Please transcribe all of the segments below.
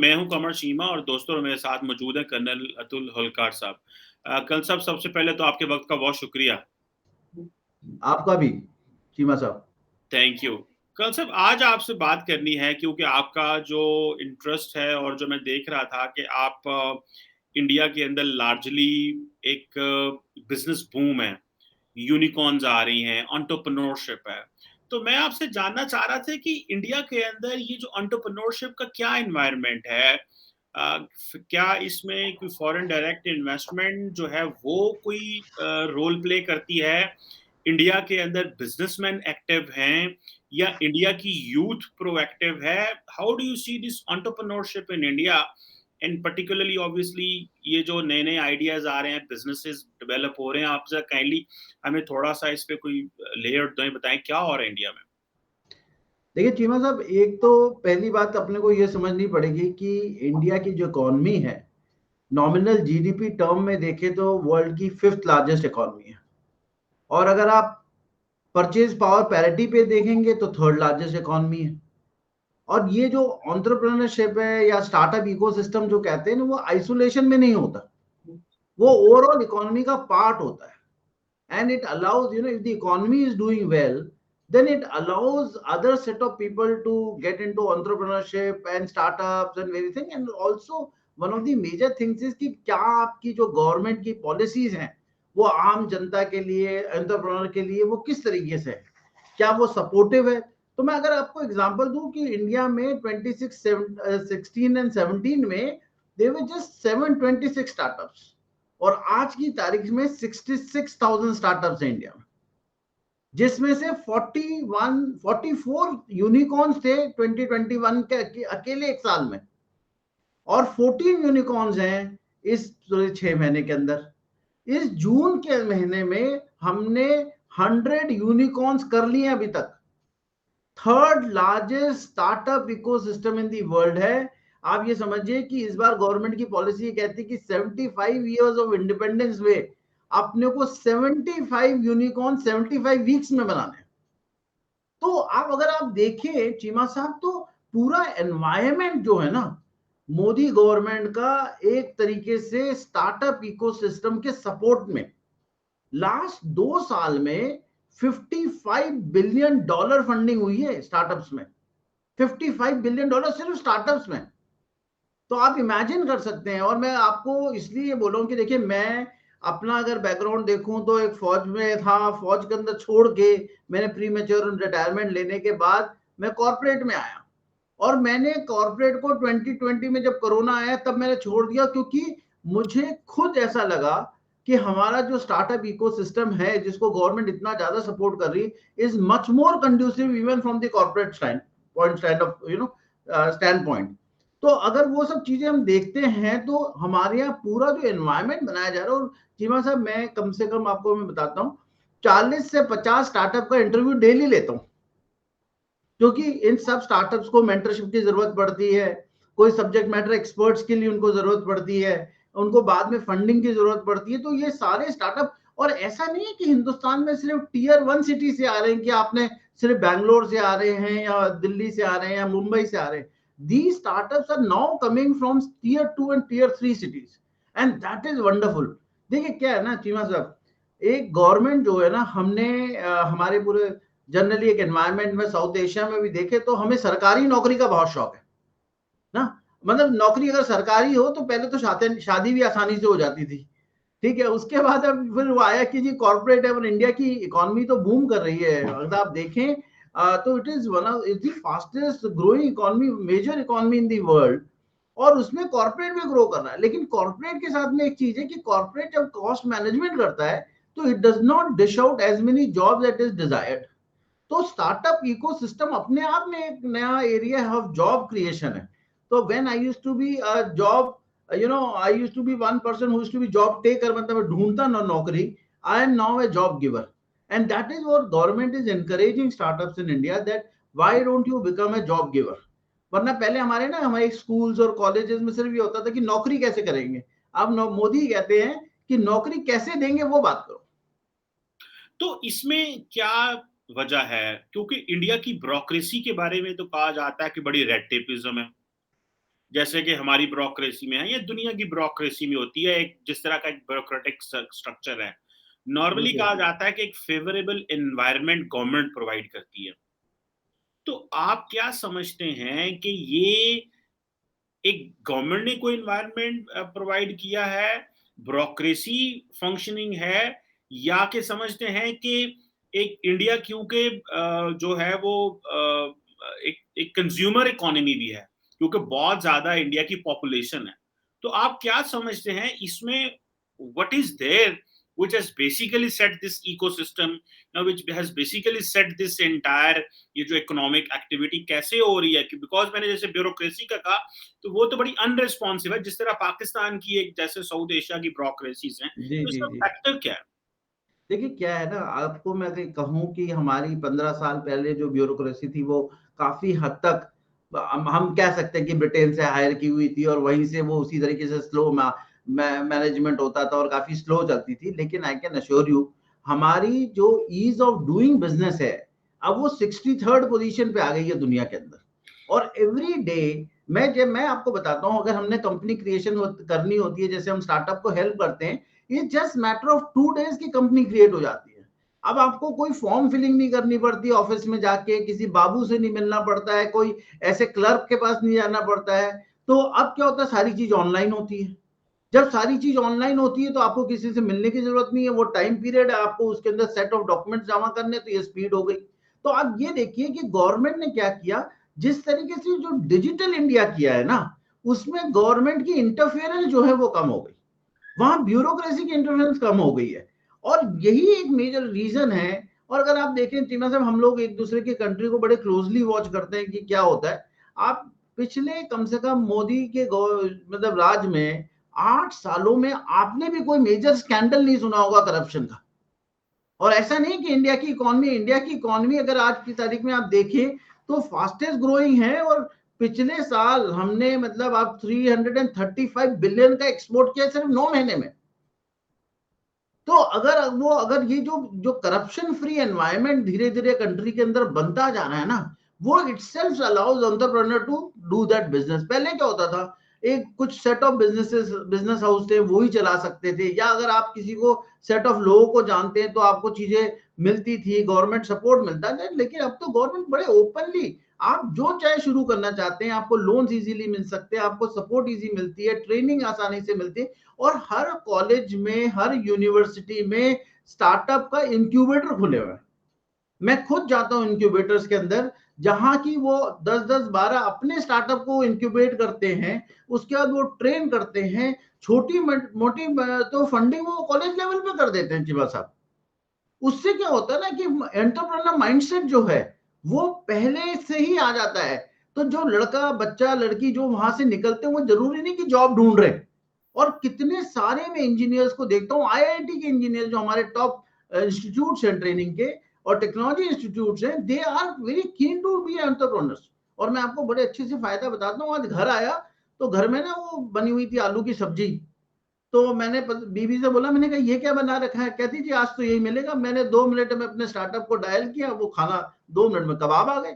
मैं हूं कमर चीमा और दोस्तों मेरे साथ मौजूद है कर्नल अतुल होलकार साहब। कर्नल साहब, सबसे पहले तो आपके वक्त का बहुत शुक्रिया। आपका भी, चीमा साहब। Thank you. कर्नल साहब, आज आपसे बात करनी है क्योंकि आपका जो इंटरेस्ट है और जो मैं देख रहा था कि आप इंडिया के अंदर लार्जली एक बिजनेस बूम है, यूनिकॉर्न्स आ रही हैं, एंटरप्रेन्योरशिप है। तो मैं आपसे जानना चाह रहा था कि इंडिया के अंदर ये जो एंटरप्रेन्योरशिप का क्या एनवायरनमेंट है? क्या इसमें कोई फॉरेन डायरेक्ट इन्वेस्टमेंट जो है वो कोई रोल प्ले करती है? इंडिया के अंदर बिजनेसमैन एक्टिव हैं या इंडिया की यूथ प्रोएक्टिव है? How do you see this entrepreneurship in India and particularly obviously ये जो नए नए आइडियाज आ रहे हैं, बिजनेसेस डेवलप हो रहे हैं, आप जरा काइंडली हमें थोड़ा सा इस पे कोई लेयर दें, बताएं क्या हो रहा है इंडिया में। देखिए चीमा साहब, एक तो पहली बात अपने को ये समझनी पड़ेगी कि इंडिया की जो इकोनॉमी है, नॉमिनल जीडीपी टर्म में देखें तो वर्ल्ड की 5th लार्जेस्ट इकोनॉमी है। और अगर आप परचेज पावर पैरिटी पे देखेंगे तो 3rd लार्जेस्ट इकोनॉमी है। और ये जो एंटरप्रेन्योरशिप है या स्टार्टअप इकोसिस्टम जो कहते हैं ना, वो आइसोलेशन में नहीं होता, वो ओवरऑल इकोनॉमी का पार्ट होता है। And it allows, if the economy is doing well, then it allows other set of people to get into entrepreneurship and startups and everything. And also one of the major things is कि क्या आपकी जो government की policies हैं वो आम जनता के लिए, एंटरप्रेन्योर के लिए वो किस तरीके से है, क्या वो सपोर्टिव है। तो मैं अगर आपको एग्जांपल दूं कि इंडिया में 16 एंड 17 में देयर वर जस्ट 726 स्टार्टअप्स, और आज की तारीख में 66,000 स्टार्टअप्स हैं इंडिया में, जिसमें से 44 यूनिकॉर्न्स थे 2021 के अकेले एक साल में, और 14 यूनिकॉर्न्स हैं इस 6 महीने के अंदर। इस जून के महीने में हमने 100 यूनिकॉर्न्स कर लिए अभी तक। 3rd largest startup ecosystem in the world है। आप ये समझिए कि इस बार गवर्नमेंट की पॉलिसी ये कहती है कि 75 इयर्स ऑफ इंडिपेंडेंस में अपने को 75 यूनिकॉर्न 75 वीक्स में बनाने हैं। तो आप अगर आप देखें चीमा साहब, तो पूरा एनवायरमेंट जो है ना, मोदी गवर्नमेंट का एक तरीके से स्टार्टअप इकोसिस्टम के सपोर्ट में लास्ट 2 साल में $55 बिलियन फंडिंग हुई है स्टार्टअप्स में। $55 बिलियन सिर्फ स्टार्टअप्स में। तो आप इमेजिन कर सकते हैं। और मैं आपको इसलिए बोल रहा हूं कि देखिए, मैं अपना अगर बैकग्राउंड देखूं तो एक फौज में था, फौज के अंदर छोड़ के मैंने प्री मैच्योर रिटायरमेंट लेने के बाद मैं कॉर्पोरेट में आया। और मैंने कॉर्पोरेट को 2020 में जब कोरोना आया तब मैंने छोड़ दिया, क्योंकि मुझे खुद ऐसा लगा कि हमारा जो स्टार्टअप इकोसिस्टम है जिसको गवर्नमेंट इतना ज्यादा सपोर्ट कर रही, is much more conducive even from the corporate stand point. तो अगर वो सब चीजें हम देखते हैं तो हमारे यहाँ पूरा जो एनवायरमेंट बनाया जा रहा है। और चीमा साहब, मैं कम से कम आपको मैं बताता हूँ, 40 से 50 स्टार्टअप का इंटरव्यू डेली लेता हूँ, क्योंकि इन सब स्टार्टअप्स को मेंटरशिप की जरूरत पड़ती है, कोई सब्जेक्ट मैटर एक्सपर्ट्स के लिए उनको जरूरत पड़ती है, उनको बाद में फंडिंग की जरूरत पड़ती है। तो ये सारे स्टार्टअप, और ऐसा नहीं है कि हिंदुस्तान में सिर्फ टीयर 1 सिटी से आ रहे हैं, कि आपने सिर्फ बैंगलोर से आ रहे हैं या दिल्ली से आ रहे हैं या मुंबई से आ रहे हैं। These startups are now coming from tier 2 and tier 3 cities, and that is wonderful. देखिए क्या है ना चीमा साहब, एक गवर्नमेंट जो है ना, हमने हमारे पूरे जनरली एक एनवायरनमेंट में साउथ एशिया में भी देखे तो हमें सरकारी नौकरी का बहुत शौक है ना। मतलब नौकरी अगर सरकारी हो तो पहले तो शादी भी आसानी से हो जाती थी, ठीक है। उसके बाद अब फिर वो आया कि जी कॉर्पोरेट है, और इंडिया की इकोनॉमी तो बूम कर रही है। अगर आप देखें तो it is one of the fastest growing economy, major economy in the world. और उसमें कॉर्पोरेट भी ग्रो कर रहा है। लेकिन कॉर्पोरेट के साथ में एक चीज है कि कॉर्पोरेट जब कॉस्ट मैनेजमेंट करता है तो it does not dish out as many jobs at is desired. तो स्टार्टअप इकोसिस्टम अपने आप में एक नया एरिया ऑफ जॉब क्रिएशन है। तो when I used to be a job, I used to be one person who used to be job taker, मतलब ढूंढता ना नौकरी, I am now a job giver. And that is what government is encouraging startups in India, that why don't you become a job giver. वरना पहले हमारे schools और colleges में सिर्फ ये होता था कि नौकरी कैसे करेंगे। अब मोदी कहते हैं कि नौकरी कैसे देंगे वो बात करो। तो इसमें क्या वजह है? क्योंकि इंडिया की ब्यूरोक्रेसी के बारे में तो कहा जाता है कि बड़ी रेड टेपिज्म है, जैसे कि हमारी ब्यूरोक्रेसी में है या दुनिया की ब्यूरोक्रेसी में होती है, एक जिस तरह का एक ब्यूरोक्रेटिक स्ट्रक्चर है। नॉर्मली बिल्कुल। कहा जाता है कि एक फेवरेबल एनवायरनमेंट गवर्नमेंट प्रोवाइड करती है। तो आप क्या समझते हैं कि ये एक गवर्नमेंट ने कोई एनवायरनमेंट प्रोवाइड किया है, ब्यूरोक्रेसी फंक्शनिंग है, या कि समझते हैं कि एक इंडिया क्योंकि जो है वो एक एक कंज्यूमर इकोनॉमी भी है, क्योंकि बहुत ज़्यादा इंडिया की पॉपुलेशन है। तो आप क्या समझते हैं इसमें, what is there which has basically set this ecosystem, which has basically set this entire, ये जो इकोनॉमिक एक्टिविटी कैसे हो रही है? कि बिकॉज़ मैंने जैसे ब्यूरोक्रेसी का कहा, तो वो तो बड़ी अनरिस्पॉन्सिव है, जिस तरह पाकिस्तान की एक जैसे साउथ एशिया की ब्यूरोक्रेसीज़ हैं, जी, तो जी, इसका जी। फैक्टर क्या है? देखिए क्या है ना, आपको मैं अगर कहूँ कि हमारी 15 साल पहले जो ब्यूरोक्रेसी थी वो काफ़ी हद तक हम कह सकते हैं कि ब्रिटेन से हायर की हुई थी और वहीं से वो उसी तरीके से स्लो मैनेजमेंट होता था और काफ़ी स्लो चलती थी। लेकिन आई कैन अश्योर यू हमारी जो ईज़ ऑफ डूइंग बिज़नेस है, अब वो 63rd पोज़ीशन पे आ गई है दुनिया के अंदर। और एवरी डे मैं आपको बताता हूँ, अगर हमने कंपनी क्रिएशन करनी होती है, जैसे हम स्टार्टअप को हेल्प करते हैं, ये जस्ट मैटर ऑफ 2 डेज की कंपनी क्रिएट हो जाती है। अब आपको कोई फॉर्म फिलिंग नहीं करनी पड़ती, ऑफिस में जाके किसी बाबू से नहीं मिलना पड़ता है, कोई ऐसे क्लर्क के पास नहीं जाना पड़ता है। तो अब क्या होता है, सारी चीज ऑनलाइन होती है। जब सारी चीज ऑनलाइन होती है तो आपको किसी से मिलने की जरूरत नहीं है, वो टाइम पीरियड है आपको उसके अंदर सेट ऑफ डॉक्यूमेंट्स जमा करने, तो ये स्पीड हो गई। तो आप ये देखिए कि गवर्नमेंट ने क्या किया, जिस तरीके से जो डिजिटल इंडिया किया है ना, उसमें गवर्नमेंट की इंटरफेरेंस जो है वो कम हो गई, वहां ब्यूरोक्रेसी की इंटरफेरेंस कम हो गई है। और यही एक मेजर रीजन है। और अगर आप देखें चीमा साहब, हम लोग एक दूसरे की कंट्री को बड़े क्लोजली वॉच करते हैं कि क्या होता है। आप पिछले कम से कम मोदी के मतलब राज में 8 सालों में आपने भी कोई मेजर स्कैंडल नहीं सुना होगा करप्शन का। और ऐसा नहीं कि इंडिया की इकोनॉमी अगर आज की तारीख में आप देखें तो फास्टेस्ट ग्रोइंग है। और पिछले साल हमने मतलब आप 335 बिलियन का एक्सपोर्ट किया सिर्फ 9 महीने में। तो अगर ये जो जो करप्शन फ्री एनवायरनमेंट धीरे धीरे कंट्री के अंदर बनता जा रहा है ना, वो itself allows entrepreneur to do that business. पहले क्या होता था, एक कुछ सेट ऑफ बिजनेस हाउस थे, वो ही चला सकते थे, या अगर आप किसी को सेट ऑफ लोगों को जानते हैं तो आपको चीजें मिलती थी, गवर्नमेंट सपोर्ट मिलता था। लेकिन अब तो गवर्नमेंट बड़े ओपनली, आप जो चाहे शुरू करना चाहते हैं, आपको लोन्स इजीली मिल सकते हैं, आपको सपोर्ट इजी मिलती है, ट्रेनिंग आसानी से मिलती है। और हर कॉलेज में, हर यूनिवर्सिटी में स्टार्टअप का इंक्यूबेटर खुले हुए हैं। मैं खुद जाता हूं इंक्यूबेटर्स के अंदर, जहां की वो 10-10 12 अपने स्टार्टअप को इंक्यूबेट करते हैं, उसके बाद वो ट्रेन करते हैं। छोटी मोटी तो फंडिंग वो कॉलेज लेवल पे कर देते हैं चिवा साहब। उससे क्या होता है ना कि एंटरप्रेन्योर माइंडसेट जो है वो पहले से ही आ जाता है। तो जो लड़का बच्चा लड़की जो वहां से निकलते हैं, वो जरूरी नहीं कि जॉब ढूंढ रहे। और कितने सारे मैं इंजीनियर्स को देखता हूँ, आईआईटी के इंजीनियर जो हमारे टॉप इंस्टीट्यूट्स हैं ट्रेनिंग के और टेक्नोलॉजी इंस्टीट्यूट्स हैं, they are very keen to be entrepreneurs. और मैं आपको बड़े अच्छे से फायदा बताता हूँ, आज घर आया तो घर में ना वो बनी हुई थी आलू की सब्जी। तो मैंने बीबी से बोला, मैंने कहा ये क्या बना रखा है? कहती जी आज तो यही मिलेगा। मैंने 2 मिनट में अपने स्टार्टअप को डायल किया, वो खाना 2 मिनट में कबाब आ गए।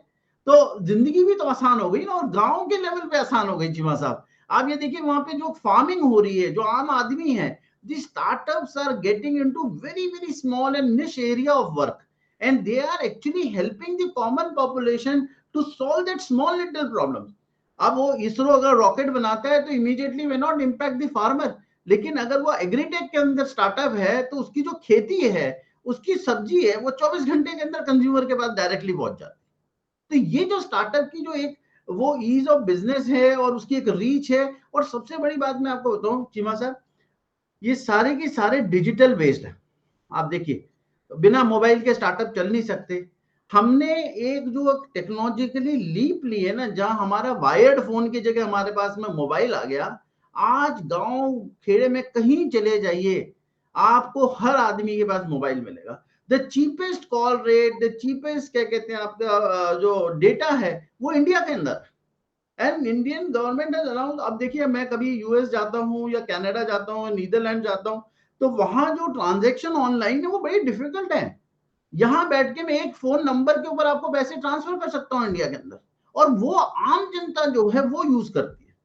तो जिंदगी भी तो आसान हो गई ना, और गांव के लेवल पे आसान हो गई चीमा साहब। आप ये देखिए वहां पे जो फार्मिंग हो रही है, जो आम आदमी है, the startups are getting into very very small and niche area of work, and they are actually helping the common population to solve that small little problem. अब वो इसरो अगर रॉकेट बनाता है तो immediately we not impact the farmer. लेकिन अगर वो agritech के अंदर स्टार्टअप है तो उसकी जो खेती है, उसकी सब्जी है, वो 24 घंटे के अंदर कंज्यूमर के पास डायरेक्टली पहुंच जाती है। तो ये जो स्टार्टअप की जो एक वो ईज ऑफ बिजनेस है और उसकी एक रीच है। और सबसे बड़ी बात मैं आपको बताऊं चीमा सर, ये सारे के सारे डिजिटल बेस्ड है। आप देखिए बिना मोबाइल के स्टार्टअप चल नहीं सकते। हमने एक जो टेक्नोलॉजिकली लीप ली है ना, जहां हमारा वायर्ड फोन की जगह हमारे पास में मोबाइल आ गया। आज गांव खेड़े में कहीं चले जाइए, आपको हर आदमी के पास मोबाइल मिलेगा। The cheapest call rate, the cheapest क्या कहते हैं आपका जो डेटा है, वो इंडिया के अंदर। And Indian government has allowed. अब देखिए मैं कभी यूएस जाता हूँ या कनाडा जाता हूँ, नीदरलैंड जाता हूँ, तो वहां जो ट्रांजेक्शन ऑनलाइन है वो बड़ी डिफिकल्ट है। यहां बैठ के मैं एक फोन नंबर के ऊपर आपको पैसे ट्रांसफर कर सकता हूं इंडिया के अंदर, और वो आम जनता जो है वो यूज करती है।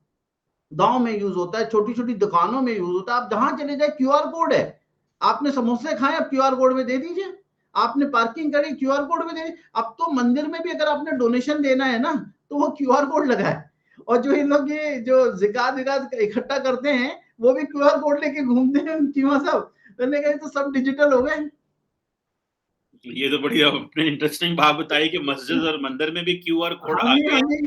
गांव में यूज होता है, छोटी छोटी दुकानों में यूज होता है। आप जहां चले जाए क्यूआर कोड है, आपने समोसे खाए आप क्यूआर कोड में दे दीजिए, आपने पार्किंग करी क्यूआर कोड में दे। अब तो मंदिर में भी अगर आपने डोनेशन देना है ना तो वो क्यूआर कोड लगा है। और जो इन लोग ये जो जिकात विकात इकट्ठा करते हैं वो भी क्यूआर कोड लेके घूमते हैं चीमा साहब। मैंने कहा तो सब डिजिटल हो गए। ये तो बड़ी आपने इंटरेस्टिंग बात बताई कि मस्जिद और मंदिर में भी क्यूआर कोड हाँ आ जी, गए हाँ जी,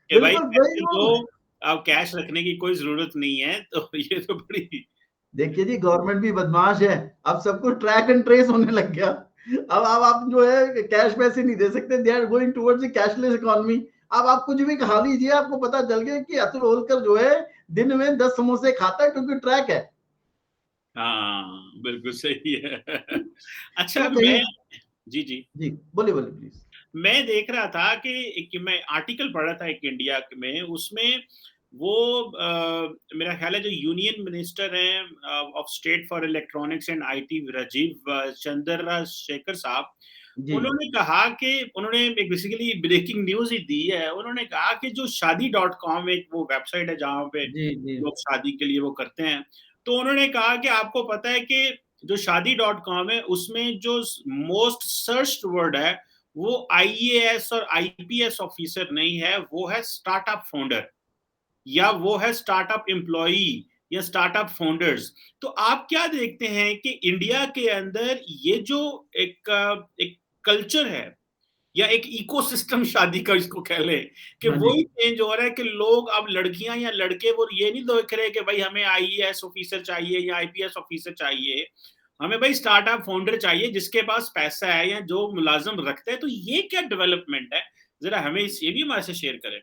कि भाई बिल्कुल वही पैसे तो। दो, अब कैश रखने की कोई जरूरत नहीं है। तो ये तो बड़ी देखिए जी, गवर्नमेंट भी बदमाश है, अब सब कुछ ट्रैक एंड ट्रेस होने लग गया। अब आप जो है कैश पैसे नहीं दे सकते, they are going towards the cashless economy. अब आप कुछ भी खा लीजिए, आपको पता चल गया कि अतुल होलकर जो है दिन में 10 समोसे खाता है क्योंकि ट्रैक है। हाँ बिल्कुल सही है। अच्छा तो कहीं, मैं, जी जी, जी बोलिए बोलिए प्लीज। मैं देख रहा था कि मैं आर्टिकल पढ़ रहा था एक इंडिया में, उसमें वो मेरा ख्याल है जो यूनियन मिनिस्टर हैं of state for electronics and IT, Rajeev Chandrasekhar साहब, जी उन्होंने कहा कि उन्होंने एक बेसिकली ब्रेकिंग न्यूज ही दी है। उन्होंने कहा कि जो शादी.com एक वो वेबसाइट है जहां पे जी जी लोग शादी के लिए वो करते हैं, तो उन्होंने कहा कि आपको पता है कि जो शादी.com है उसमें जो मोस्ट सर्च्ड वर्ड है वो आईएएस और आईपीएस ऑफिसर नहीं है, वो है स्टार्टअप फाउंडर या वो है स्टार्टअप एम्प्लॉई या स्टार्टअप फाउंडर्स। तो आप क्या देखते हैं कि इंडिया के अंदर ये जो एक एक कल्चर है या एक इकोसिस्टम शादी का इसको कह ले कि हाँ जी, वही चेंज हो रहा है कि लोग अब लड़कियां या लड़के वो ये नहीं देख रहे कि भाई हमें आईएएस ऑफिसर चाहिए या आईपीएस ऑफिसर चाहिए, हमें भाई स्टार्टअप फाउंडर चाहिए जिसके पास पैसा है या जो मुलाजिम रखते हैं। तो ये क्या डेवलपमेंट है, जरा हमें इस ये भी हमारे से शेयर करें।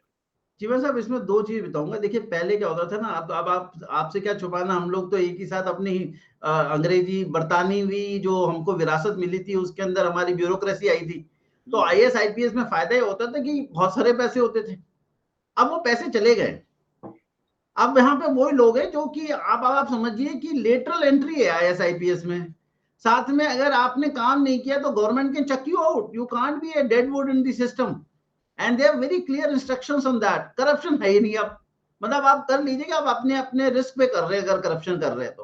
जीवन साहब इसमें दो चीज बताऊंगा। देखिए पहले क्या होता था ना, अब आप आपसे क्या छुपाना, हम लोग तो एक ही साथ अपनी अंग्रेजी बरतानवी जो हमको विरासत मिली थी उसके अंदर हमारी ब्यूरोक्रेसी आई थी। तो हम्म, आईएएस आईपीएस में फायदा ये होता था कि बहुत सारे पैसे होते थे। अब वो पैसे चले गए। अब यहाँ पे वही लोग हैं जो कि आप समझिए कि लेटरल एंट्री है आईएएस आईपीएस में। साथ में अगर आपने काम नहीं किया तो government can chuck you out, you can't be a dead wood in the system. And they are very clear instructions on that. Corruption है ही नहीं। अब मतलब आप कर लीजिए कि आप अपने अपने रिस्क पे कर रहे हैं, अगर करप्शन कर रहे हैं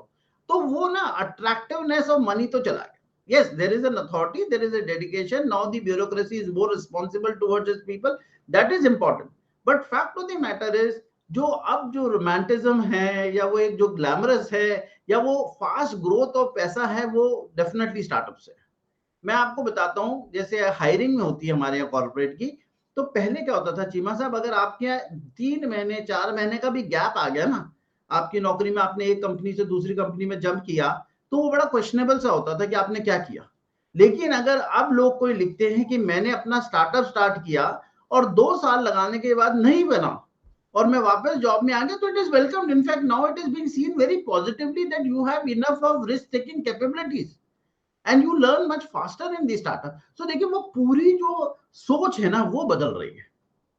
तो वो ना अट्रैक्टिवनेस ऑफ मनी तो चला गया। yes, there is an authority, there is a dedication, now the bureaucracy is more responsible towards its people, that is important, but fact of the matter is जो अब जो रोमांटिज्म है या वो एक जो ग्लैमरस है या वो फास्ट ग्रोथ और पैसा है वो डेफिनेटली स्टार्टअप से। मैं आपको बताता हूं, जैसे हायरिंग में होती है हमारे यहाँ कॉर्पोरेट की, तो पहले क्या होता था चीमा साहब, अगर आपके यहाँ 3 महीने 4 महीने का भी गैप आ गया ना आपकी नौकरी में, आपने एक कंपनी से दूसरी कंपनी में जंप किया, तो वो बड़ा क्वेश्चनेबल सा होता था कि आपने क्या किया। लेकिन अगर अब लोग कोई लिखते हैं कि मैंने अपना स्टार्टअप स्टार्ट किया और 2 साल लगाने के बाद नहीं बना और मैं वापस जॉब में आ गया, तो it is welcome. In fact now it is being seen very positively that you have enough of risk taking capabilities and you learn much faster in the startup. So देखिए वो पूरी जो सोच है ना वो बदल रही है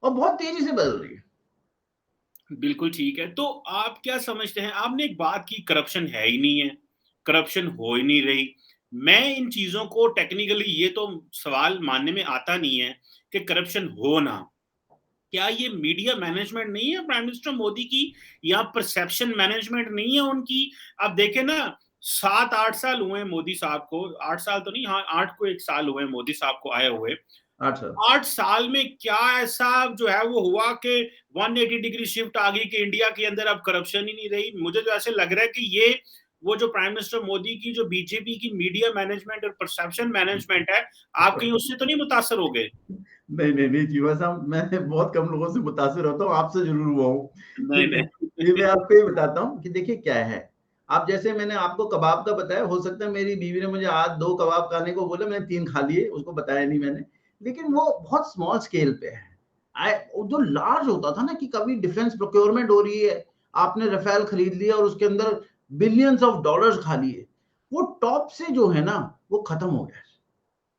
और बहुत तेजी से बदल रही है। बिल्कुल ठीक है। तो आप क्या समझते हैं, आपने एक बात की करप्शन है ही नहीं है, करप्शन हो ही नहीं रही। मैं इन चीजों को टेक्निकली ये तो सवाल मानने में आता नहीं है कि करप्शन हो ना, क्या ये मीडिया मैनेजमेंट नहीं है प्राइम मिनिस्टर मोदी की, या परसेप्शन मैनेजमेंट नहीं है उनकी। अब देखें ना, 7-8 साल हुए हैं मोदी साहब को, 8 साल तो नहीं, हाँ 8 को 1 साल हुए हैं मोदी साहब को आए हुए। अच्छा, 8 साल में क्या ऐसा जो है वो हुआ कि 180 डिग्री शिफ्ट आ गई कि इंडिया के अंदर अब करप्शन ही नहीं रही। मुझे तो ऐसे लग रहा है कि ये वो जो प्राइम मिनिस्टर मोदी की जो बीजेपी की मीडिया मैनेजमेंट और परसेप्शन मैनेजमेंट है, आप कहीं उससे तो नहीं मुतासर हो गए। नहीं नहीं नहीं जीवा साहब, मैं बहुत कम लोगों से मुतासिर होता हूँ, आपसे जरूर हुआ हूँ। नहीं ठीक है, ये मैं नहीं। आपको ये बताता हूँ कि देखिए क्या है। आप जैसे मैंने आपको कबाब का बताया, हो सकता है मेरी बीवी ने मुझे आज 2 कबाब खाने को बोला, मैंने 3 खा लिए, उसको बताया नहीं मैंने। लेकिन वो बहुत स्मॉल स्केल पे है। जो लार्ज होता था ना कि कभी डिफेंस प्रोक्योरमेंट हो रही है, आपने रफेल खरीद लिया और उसके अंदर बिलियंस ऑफ डॉलर्स खा लिए, वो टॉप से जो है ना वो खत्म हो गया।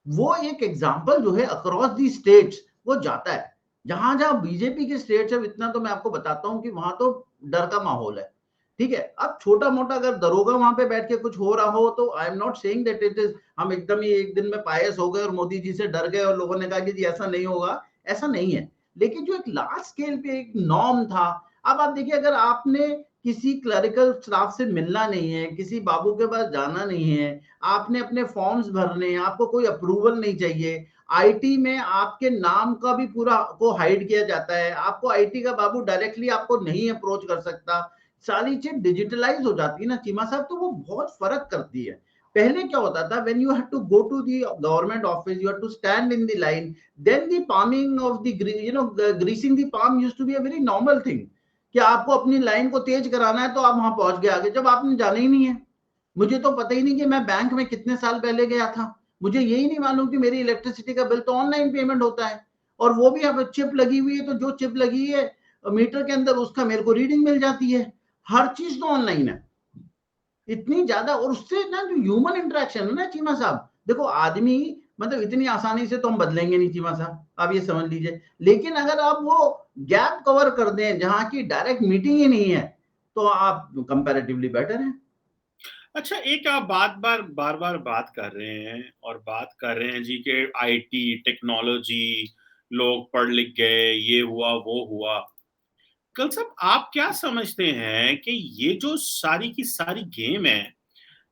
वो एक एग्जाम्पल जो है अक्रॉस दी स्टेट्स वो जाता है। जहां जहां बीजेपी के स्टेट्स है, इतना तो मैं आपको बताता हूं कि वहां तो डर का माहौल है। ठीक है, अब छोटा मोटा अगर दरोगा वहां पे बैठ के कुछ हो रहा हो तो I am not saying that it is, हम एकदम ही एक दिन में पायस हो गए और मोदी जी से डर गए और लोगों ने कहा कि जी ऐसा नहीं होगा, ऐसा नहीं है। लेकिन जो एक लार्ज स्केल पे एक नॉर्म था, अब आप देखिए, अगर आपने किसी क्लरिकल स्टाफ से मिलना नहीं है, किसी बाबू के पास जाना नहीं है, आपने अपने फॉर्म्स भरने हैं, आपको कोई अप्रूवल नहीं चाहिए। आईटी में आपके नाम का भी पूरा को हाइड किया जाता है, आपको आईटी का बाबू डायरेक्टली आपको नहीं अप्रोच कर सकता। सारी चीज डिजिटलाइज हो जाती है ना चीमा साहब, तो वो बहुत फर्क करती है। पहले क्या होता था, when you had to go to the government office, you had to stand in the line, then the palming of the greasing the palm used to be a very normal thing, कि आपको अपनी line को तेज कराना है तो आप वहां पहुंच गए आगे, जब आपने जाना ही नहीं है। मुझे तो पता ही नहीं कि मैं बैंक में कितने साल पहले गया था, मुझे यही नहीं मालूम कि मेरी इलेक्ट्रिसिटी का बिल तो ऑनलाइन पेमेंट होता है, और वो भी अब चिप लगी हुई है, तो जो चिप लगी है मीटर के अंदर उसका मेरे को रीडिंग मिल जाती है। हर चीज तो ऑनलाइन है, इतनी ज्यादा। और उससे ना जो ह्यूमन इंटरेक्शन है ना चीमा साहब, देखो आदमी मतलब इतनी आसानी से तो हम बदलेंगे नहीं चीमा साहब, आप ये समझ लीजिए। लेकिन अगर आप वो गैप कवर कर दें जहां की डायरेक्ट मीटिंग ही नहीं है, तो आप कंपैरेटिवली बेटर हैं। अच्छा, एक आप बार बार बात कर रहे हैं और बात कर रहे हैं जी के आईटी टेक्नोलॉजी, लोग पढ़ लिख गए, ये हुआ वो हुआ। कल साहब, आप क्या समझते हैं कि ये जो सारी की सारी गेम है,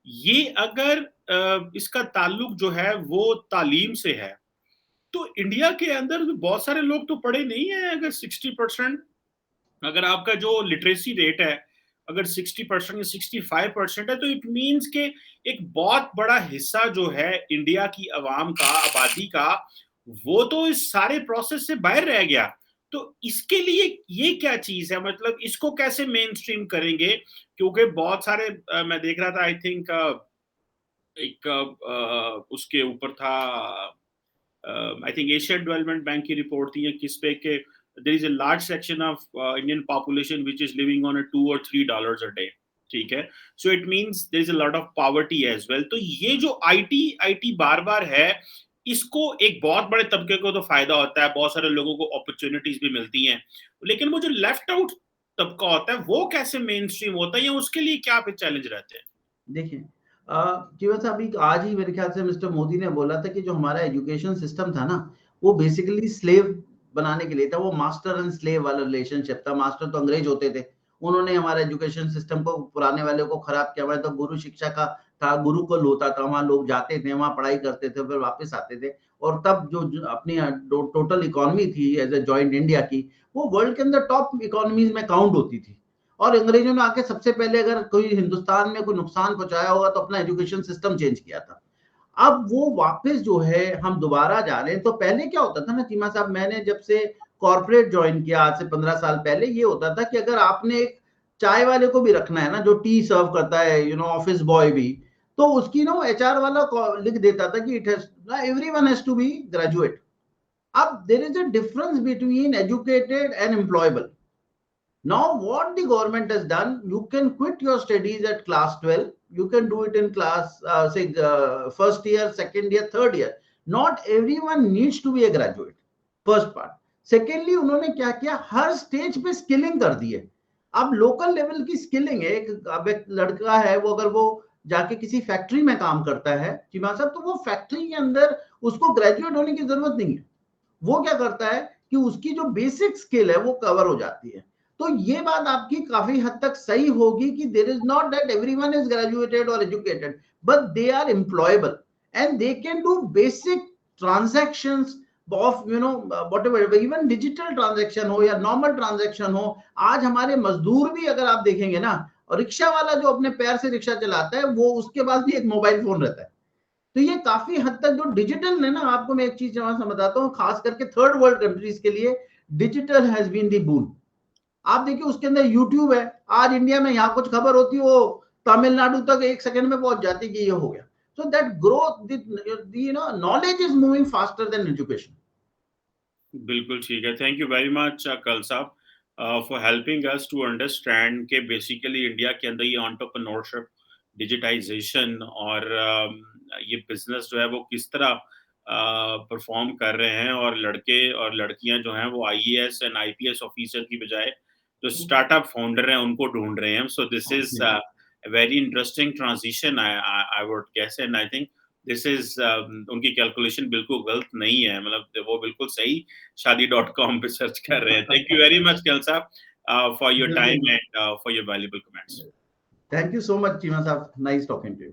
ये अगर इसका ताल्लुक जो है वो तालीम से है, तो इंडिया के अंदर बहुत सारे लोग तो पढ़े नहीं है। अगर 60%, अगर आपका जो लिटरेसी रेट है अगर 60% या 65% है, तो इट मीन्स के एक बहुत बड़ा हिस्सा जो है इंडिया की आवाम का, आबादी का, वो तो इस सारे प्रोसेस से बाहर रह गया। तो इसके लिए ये क्या चीज है, मतलब इसको कैसे मेन स्ट्रीम करेंगे? क्योंकि बहुत सारे मैं देख रहा था, आई थिंक एक उसके ऊपर था, I think Asian development bank की रिपोर्ट थी या किस पे, के there is a large section of Indian population which is living on a $2 or $3 a day. ठीक है, so it means there is a lot of poverty as well. तो ये जो आईटी बार बार है, इसको एक बहुत बड़े तबके को तो फायदा होता है, बहुत सारे लोगों को अपॉर्चुनिटीज भी मिलती हैं, लेकिन वो जो लेफ्ट आउट तबका होता है वो कैसे मेन स्ट्रीम होता है, या उसके लिए क्या पे चैलेंज रहते हैं? देखिए केवल साहब, अभी आज ही मेरे ख्याल से मिस्टर मोदी ने बोला था कि जो हमारा एजुकेशन सिस्टम था ना, वो बेसिकली स्लेव बनाने के लिए था। वो मास्टर एंड स्लेव वाला रिलेशनशिप था। मास्टर तो अंग्रेज होते थे, उन्होंने हमारे एजुकेशन सिस्टम को, पुराने वाले को खराब किया। हमारे तो गुरु शिक्षा का था, गुरुकुल होता था, वहां लोग जाते थे, वहां पढ़ाई करते थे, फिर वापस आते थे। और तब जो अपनी टोटल इकोनॉमी थी एज ए जॉइंट इंडिया की, वो वर्ल्ड के अंदर टॉप इकोनॉमीज में काउंट होती थी। और अंग्रेजों ने आके सबसे पहले अगर कोई हिंदुस्तान में कोई नुकसान पहुंचाया होगा तो अपना एजुकेशन सिस्टम चेंज किया था। अब वो वापस जो है हम दोबारा जा रहे हैं। तो पहले क्या होता था ना चीमा साहब, मैंने जब से कॉर्पोरेट ज्वाइन किया आज से 15 साल पहले, ये होता था कि अगर आपने एक चाय वाले को भी रखना है ना, जो टी सर्व करता है, ऑफिस बॉय भी, तो उसकी ना एचआर वाला लिख देता था कि it has everyone has to be graduate. अब there is a difference between educated and employable. Now, what the government has done, you can quit your studies at class 12. You can do it in class, say, first year, second year, third year. Not everyone needs to be a graduate. First part. Secondly, उन्होंने क्या किया, हर stage पे skilling कर दी है। अब local level की skilling है। अब एक लड़का है, वो अगर वो जाके किसी फैक्ट्री में काम करता है चीमा साहब, तो वो फैक्ट्री के अंदर उसको ग्रेजुएट होने की जरूरत नहीं है। वो क्या करता है कि उसकी जो बेसिक स्किल है वो कवर हो जाती है। तो ये बात आपकी काफी हद तक सही होगी कि there is not that everyone is graduated और educated, but they are employable and they can do basic transactions of whatever, even digital transaction हो या नॉर्मल ट्रांजैक्शन हो। आज हमारे मजदूर भी अगर आप देखेंगे ना, और रिक्शा वाला जो अपने पैर से रिक्शा चलाता है, वो उसके पास भी एक मोबाइल फोन रहता है। तो ये काफी हद तक जो डिजिटल है ना, आपको मैं एक चीज जहां बताता हूँ, खास करके थर्ड वर्ल्ड कंट्रीज के लिए डिजिटल हैज बीन दी बून। आप देखिए उसके अंदर यूट्यूब है। आज इंडिया में यहाँ कुछ खबर होती है, वो तमिलनाडु तक एक सेकंड में पहुंच जाती कि ये हो गया। So that growth, knowledge is moving faster than education. बिल्कुल ठीक है। थैंक यू वेरी मच कल साहब for helping us to understand के बेसिकली इंडिया के अंदर ये एंटरप्रेन्योरशिप, डिजिटाइजेशन और ये बिजनेस जो है वो किस तरह परफॉर्म कर रहे हैं, और लड़के और लड़कियां जो हैं वो आईएएस एंड आईपीएस ऑफिसर की बजाय जो स्टार्टअप फाउंडर हैं उनको ढूंढ रहे हैं। So this is very interesting transition I would guess, and I think this is उनकी कैलकुलेशन बिल्कुल गलत नहीं है, मतलब वो बिल्कुल सही शादी.com पे सर्च कर रहे हैं। थैंक यू वेरी मच कल साहब। for your time बिल्कुल। and for your valuable comments. Thank you so much Cheema साहब, नाइस टॉकिंग टू यू।